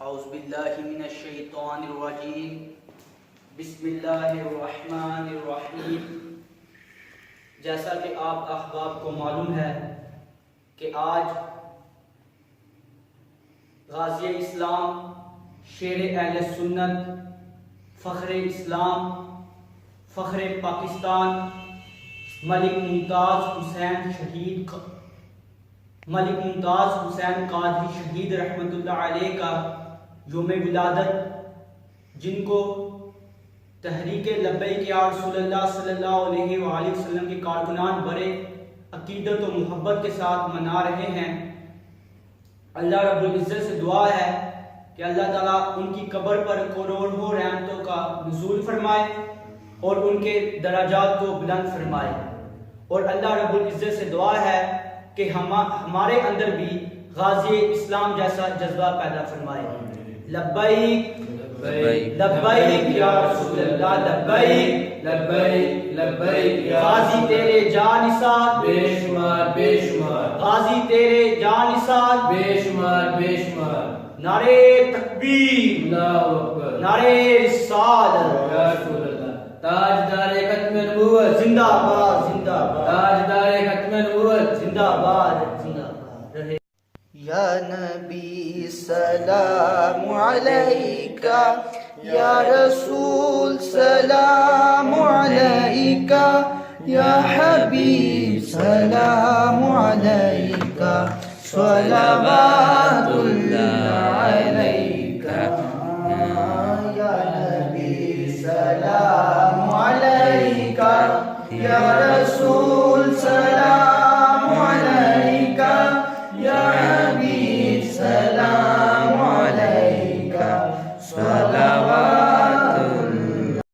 اعوذ باللہ من الشیطان الرجیم بسم اللہ الرحمن الرحیم۔ جیسا کہ آپ احباب کو معلوم ہے کہ آج غازی اسلام، شیر اہل سنت، فخر اسلام، فخر پاکستان، ملک ممتاز حسین قادری شہید رحمۃ اللہ علیہ کا یوم ولادت، جن کو تحریک لبیک یا رسول اللہ صلی اللہ علیہ وآلہ وسلم کے کارکنان بڑے عقیدت و محبت کے ساتھ منا رہے ہیں، اللہ رب العزت سے دعا ہے کہ اللہ تعالیٰ ان کی قبر پر کروڑوں رحمتوں کا نزول فرمائے اور ان کے درجات کو بلند فرمائے، اور اللہ رب العزت سے دعا ہے کہ ہمارے اندر بھی غازی اسلام جیسا جذبہ پیدا فرمائے۔ لبیک لبیک یا رسول اللہ، لبیک لبیک لبیک، غازی تیرے جان نثار بے شمار بے شمار، غازی تیرے جان نثار بے شمار بے شمار، نعرے تکبیر اللہ اکبر، نعرے رسالت یا رسول اللہ، تاجدار ختم نبوت زندہ باد زندہ باد، تاجدار ختم نبوت زندہ باد زندہ باد رہے۔ یا نبی سلام علیکہ، یا رسول سلام علیکہ، یا حبیب سلام علیکہ، صلوات